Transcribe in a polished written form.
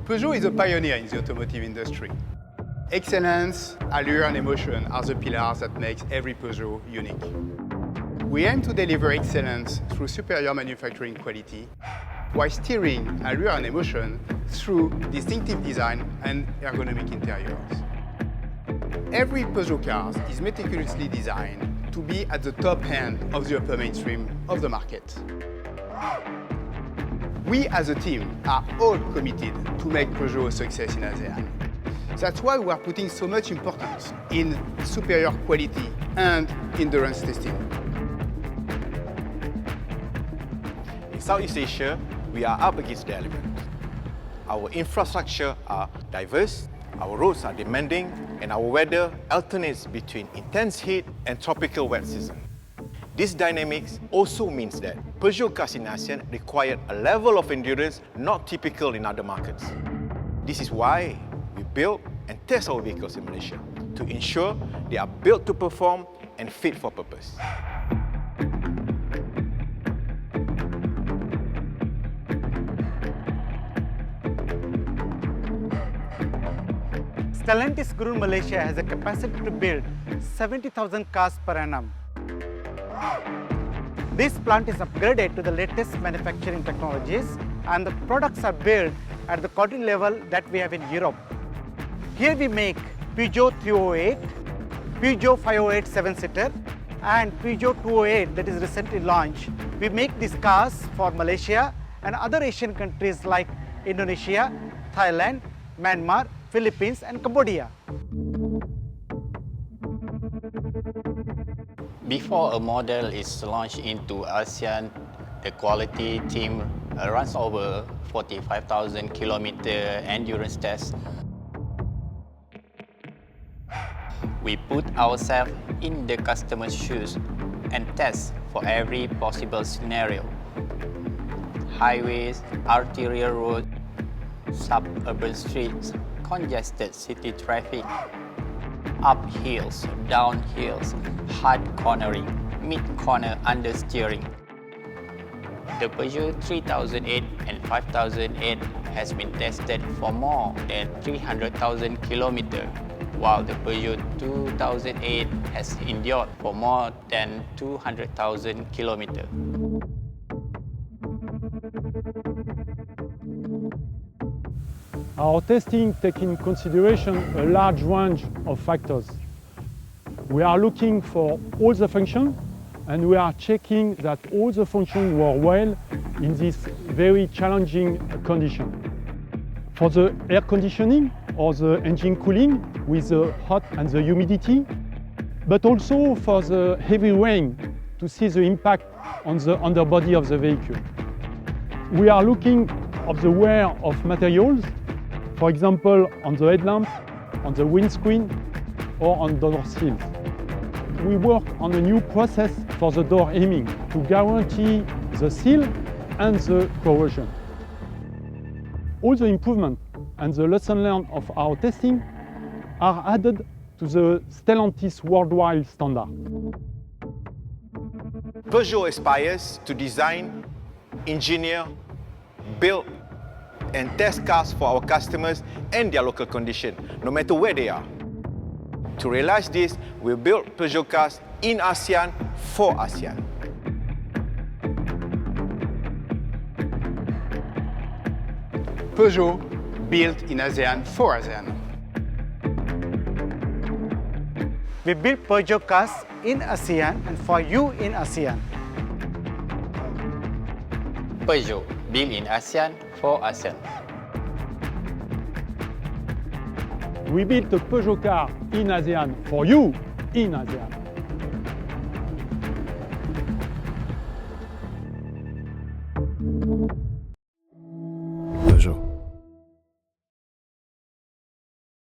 Peugeot is a pioneer in the automotive industry. Excellence, allure and emotion are the pillars that make every Peugeot unique. We aim to deliver excellence through superior manufacturing quality, while steering allure and emotion through distinctive design and ergonomic interiors. Every Peugeot car is meticulously designed to be at the top end of the upper mainstream of the market. We as a team are all committed to make Peugeot a success in ASEAN. That's why we are putting so much importance in superior quality and endurance testing. In Southeast Asia, we are up against the elements. Our infrastructure are diverse, our roads are demanding, and our weather alternates between intense heat and tropical wet season. This dynamics also means that Peugeot cars in ASEAN require a level of endurance not typical in other markets. This is why we build and test our vehicles in Malaysia to ensure they are built to perform and fit for purpose. Stellantis Gurun Malaysia has a capacity to build 70,000 cars per annum. This plant is upgraded to the latest manufacturing technologies, and the products are built at the quality level that we have in Europe. Here we make Peugeot 308, Peugeot 508 7-seater, and Peugeot 208 that is recently launched. We make these cars for Malaysia and other Asian countries like Indonesia, Thailand, Myanmar, Philippines, and Cambodia. Before a model is launched into ASEAN, the quality team runs over 45,000 kilometer endurance tests. We put ourselves in the customer's shoes and test for every possible scenario. Highways, arterial roads, suburban streets, congested city traffic, uphills, downhills, hard cornering, mid-corner understeering. The Peugeot 3008 and 5008 has been tested for more than 300,000 kilometers, while the Peugeot 2008 has endured for more than 200,000 kilometers. Our testing takes in consideration a large range of factors. We are looking for all the functions, and we are checking that all the functions work well in this very challenging condition. For the air conditioning or the engine cooling with the hot and the humidity, but also for the heavy rain to see the impact on the underbody of the vehicle. We are looking at the wear of materials, for example on the headlamp, on the windscreen or on door seals. We work on a new process for the door aiming to guarantee the seal and the corrosion. All the improvements and the lesson learned of our testing are added to the Stellantis worldwide standard. Peugeot aspires to design, engineer, build, and test cars for our customers and their local condition, no matter where they are. To realize this, we build Peugeot cars in ASEAN for ASEAN. Peugeot, built in ASEAN for ASEAN. We build Peugeot cars in ASEAN and for you in ASEAN. Peugeot, built in ASEAN for ASEAN. We built a Peugeot car in ASEAN for you in ASEAN.